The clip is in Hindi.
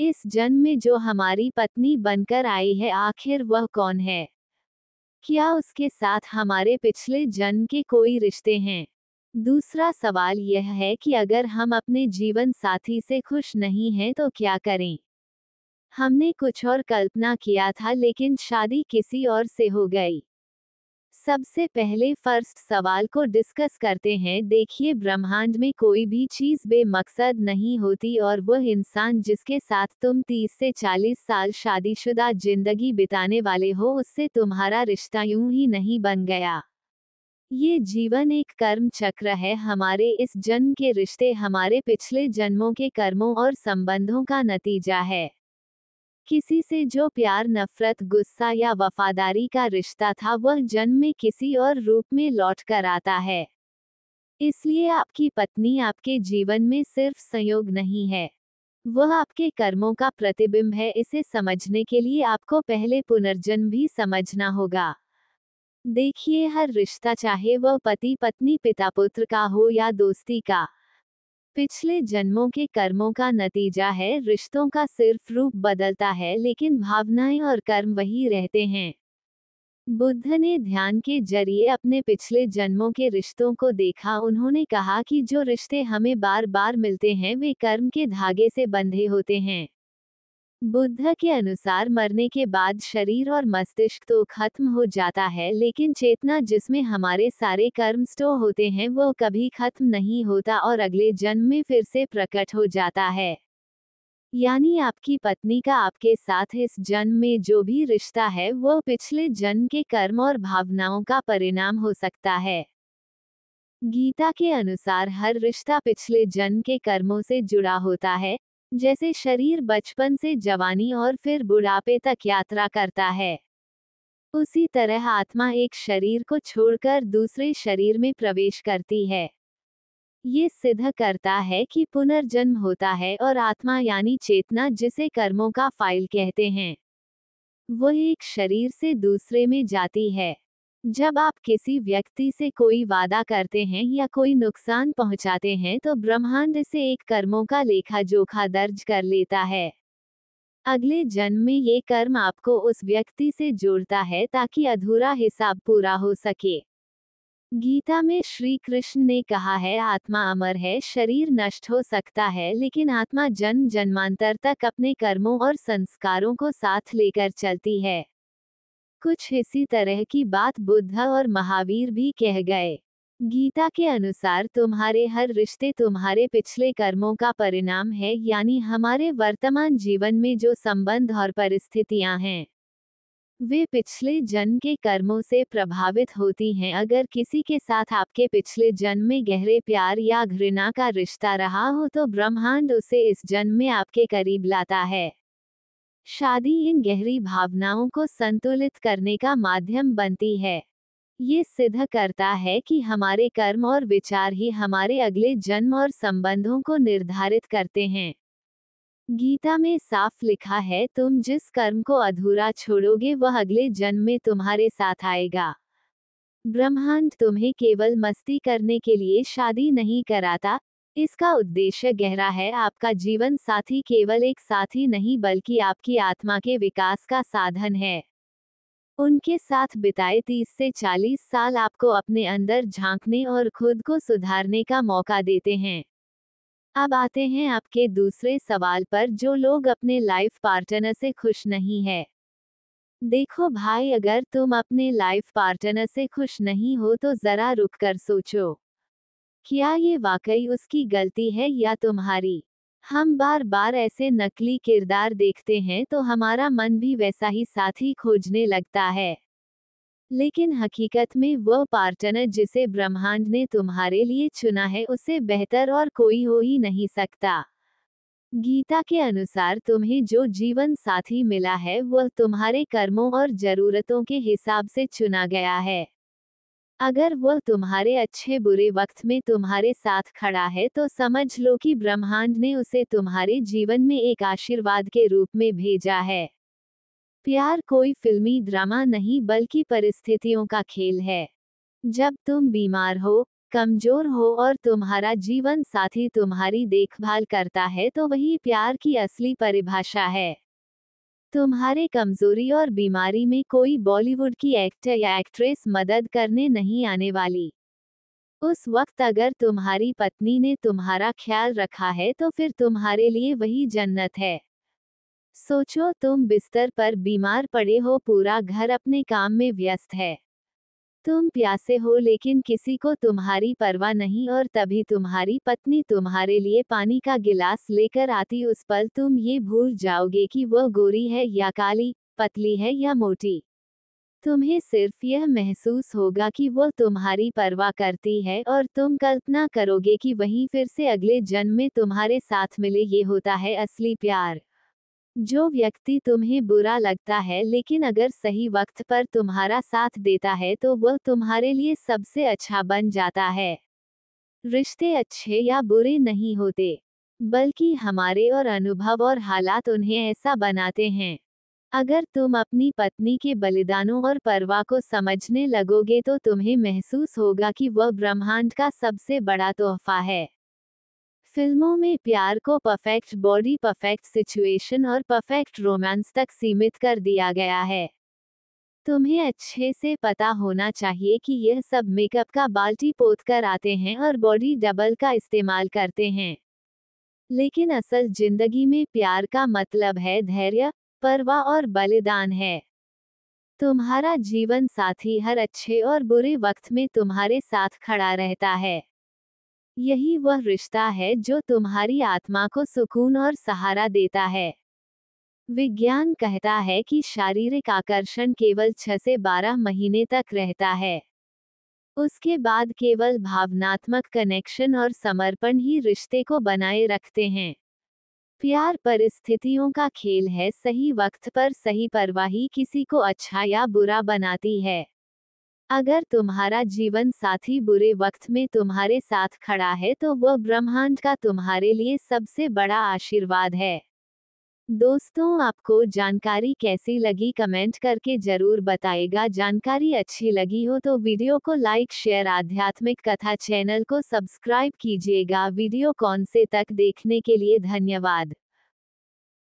इस जन्म में जो हमारी पत्नी बनकर आई है, आखिर वह कौन है? क्या उसके साथ हमारे पिछले जन्म के कोई रिश्ते हैं? दूसरा सवाल यह है कि अगर हम अपने जीवन साथी से खुश नहीं हैं तो क्या करें? हमने कुछ और कल्पना किया था लेकिन शादी किसी और से हो गई। सबसे पहले फर्स्ट सवाल को डिस्कस करते हैं। देखिए, ब्रह्मांड में कोई भी चीज बेमकसद नहीं होती और वह इंसान जिसके साथ तुम 30 से 40 साल शादीशुदा जिंदगी बिताने वाले हो, उससे तुम्हारा रिश्ता यूं ही नहीं बन गया। ये जीवन एक कर्म चक्र है। हमारे इस जन्म के रिश्ते हमारे पिछले जन्मों के कर्मों और संबंधों का नतीजा है। किसी से जो प्यार, नफरत, गुस्सा या वफादारी का रिश्ता था, वह जन्म में किसी और रूप में लौट कर आता है। इसलिए आपकी पत्नी आपके जीवन में सिर्फ संयोग नहीं है, वह आपके कर्मों का प्रतिबिंब है। इसे समझने के लिए आपको पहले पुनर्जन्म भी समझना होगा। देखिए, हर रिश्ता, चाहे वह पति पत्नी, पिता पुत्र का हो या दोस्ती का, पिछले जन्मों के कर्मों का नतीजा है। रिश्तों का सिर्फ रूप बदलता है लेकिन भावनाएं और कर्म वही रहते हैं। बुद्ध ने ध्यान के जरिए अपने पिछले जन्मों के रिश्तों को देखा। उन्होंने कहा कि जो रिश्ते हमें बार बार मिलते हैं वे कर्म के धागे से बंधे होते हैं। बुद्ध के अनुसार मरने के बाद शरीर और मस्तिष्क तो खत्म हो जाता है, लेकिन चेतना, जिसमें हमारे सारे कर्म स्टोर होते हैं, वो कभी खत्म नहीं होता और अगले जन्म में फिर से प्रकट हो जाता है। यानी आपकी पत्नी का आपके साथ इस जन्म में जो भी रिश्ता है, वो पिछले जन्म के कर्म और भावनाओं का परिणाम हो सकता है। गीता के अनुसार हर रिश्ता पिछले जन्म के कर्मों से जुड़ा होता है। जैसे शरीर बचपन से जवानी और फिर बुढ़ापे तक यात्रा करता है, उसी तरह आत्मा एक शरीर को छोड़कर दूसरे शरीर में प्रवेश करती है। ये सिद्ध करता है कि पुनर्जन्म होता है और आत्मा यानी चेतना, जिसे कर्मों का फाइल कहते हैं, वह एक शरीर से दूसरे में जाती है। जब आप किसी व्यक्ति से कोई वादा करते हैं या कोई नुकसान पहुंचाते हैं तो ब्रह्मांड इसे एक कर्मों का लेखा जोखा दर्ज कर लेता है। अगले जन्म में ये कर्म आपको उस व्यक्ति से जोड़ता है ताकि अधूरा हिसाब पूरा हो सके। गीता में श्री कृष्ण ने कहा है, आत्मा अमर है, शरीर नष्ट हो सकता है लेकिन आत्मा जन्म जन्मांतर तक अपने कर्मों और संस्कारों को साथ लेकर चलती है। कुछ इसी तरह की बात बुद्ध और महावीर भी कह गए। गीता के अनुसार तुम्हारे हर रिश्ते तुम्हारे पिछले कर्मों का परिणाम है, यानी हमारे वर्तमान जीवन में जो संबंध और परिस्थितियां हैं, वे पिछले जन्म के कर्मों से प्रभावित होती हैं। अगर किसी के साथ आपके पिछले जन्म में गहरे प्यार या घृणा का रिश्ता रहा हो तो ब्रह्मांड उसे इस जन्म में आपके करीब लाता है। शादी इन गहरी भावनाओं को संतुलित करने का माध्यम बनती है। ये सिद्ध करता है कि हमारे कर्म और विचार ही हमारे अगले जन्म और संबंधों को निर्धारित करते हैं। गीता में साफ लिखा है, तुम जिस कर्म को अधूरा छोड़ोगे वह अगले जन्म में तुम्हारे साथ आएगा। ब्रह्मांड तुम्हें केवल मस्ती करने के लिए शादी नहीं कराता, इसका उद्देश्य गहरा है। आपका जीवन साथी केवल एक साथी नहीं बल्कि आपकी आत्मा के विकास का साधन है। उनके साथ बिताए 30 से 40 साल आपको अपने अंदर झांकने और खुद को सुधारने का मौका देते हैं। अब आते हैं आपके दूसरे सवाल पर, जो लोग अपने लाइफ पार्टनर से खुश नहीं है। देखो भाई, अगर तुम अपने लाइफ पार्टनर से खुश नहीं हो तो जरा रुक कर सोचो, क्या ये वाकई उसकी गलती है या तुम्हारी? हम बार बार ऐसे नकली किरदार देखते हैं तो हमारा मन भी वैसा ही साथी खोजने लगता है। लेकिन हकीकत में वह पार्टनर जिसे ब्रह्मांड ने तुम्हारे लिए चुना है, उससे बेहतर और कोई हो ही नहीं सकता। गीता के अनुसार तुम्हें जो जीवन साथी मिला है वह तुम्हारे कर्मों और जरूरतों के हिसाब से चुना गया है। अगर वह तुम्हारे अच्छे बुरे वक्त में तुम्हारे साथ खड़ा है तो समझ लो कि ब्रह्मांड ने उसे तुम्हारे जीवन में एक आशीर्वाद के रूप में भेजा है। प्यार कोई फिल्मी ड्रामा नहीं बल्कि परिस्थितियों का खेल है। जब तुम बीमार हो, कमजोर हो और तुम्हारा जीवन साथी तुम्हारी देखभाल करता है तो वही प्यार की असली परिभाषा है। तुम्हारे कमजोरी और बीमारी में कोई बॉलीवुड की एक्टर या एक्ट्रेस मदद करने नहीं आने वाली। उस वक्त अगर तुम्हारी पत्नी ने तुम्हारा ख्याल रखा है तो फिर तुम्हारे लिए वही जन्नत है। सोचो, तुम बिस्तर पर बीमार पड़े हो, पूरा घर अपने काम में व्यस्त है। तुम प्यासे हो लेकिन किसी को तुम्हारी परवाह नहीं, और तभी तुम्हारी पत्नी तुम्हारे लिए पानी का गिलास लेकर आती। उस पल तुम ये भूल जाओगे कि वह गोरी है या काली, पतली है या मोटी। तुम्हें सिर्फ यह महसूस होगा कि वो तुम्हारी परवाह करती है, और तुम कल्पना करोगे कि वहीं फिर से अगले जन्म में तुम्हारे साथ मिले। ये होता है असली प्यार। जो व्यक्ति तुम्हें बुरा लगता है लेकिन अगर सही वक्त पर तुम्हारा साथ देता है तो वह तुम्हारे लिए सबसे अच्छा बन जाता है। रिश्ते अच्छे या बुरे नहीं होते, बल्कि हमारे और अनुभव और हालात उन्हें ऐसा बनाते हैं। अगर तुम अपनी पत्नी के बलिदानों और परवाह को समझने लगोगे तो तुम्हें महसूस होगा कि वह ब्रह्मांड का सबसे बड़ा तोहफा है। फिल्मों में प्यार को परफेक्ट बॉडी, परफेक्ट सिचुएशन और परफेक्ट रोमांस तक सीमित कर दिया गया है। तुम्हें अच्छे से पता होना चाहिए कि यह सब मेकअप का बाल्टी पोत कर आते हैं और बॉडी डबल का इस्तेमाल करते हैं। लेकिन असल जिंदगी में प्यार का मतलब है धैर्य, परवाह और बलिदान है। तुम्हारा जीवन साथी हर अच्छे और बुरे वक्त में तुम्हारे साथ खड़ा रहता है। यही वह रिश्ता है जो तुम्हारी आत्मा को सुकून और सहारा देता है। विज्ञान कहता है कि शारीरिक आकर्षण केवल 6 से 12 महीने तक रहता है। उसके बाद केवल भावनात्मक कनेक्शन और समर्पण ही रिश्ते को बनाए रखते हैं। प्यार परिस्थितियों का खेल है, सही वक्त पर सही परवाह ही किसी को अच्छा या बुरा बनाती है। अगर तुम्हारा जीवन साथी बुरे वक्त में तुम्हारे साथ खड़ा है तो वह ब्रह्मांड का तुम्हारे लिए सबसे बड़ा आशीर्वाद है। दोस्तों, आपको जानकारी कैसी लगी कमेंट करके जरूर बताइएगा। जानकारी अच्छी लगी हो तो वीडियो को लाइक, शेयर, आध्यात्मिक कथा चैनल को सब्सक्राइब कीजिएगा। वीडियो कौन से तक देखने के लिए धन्यवाद।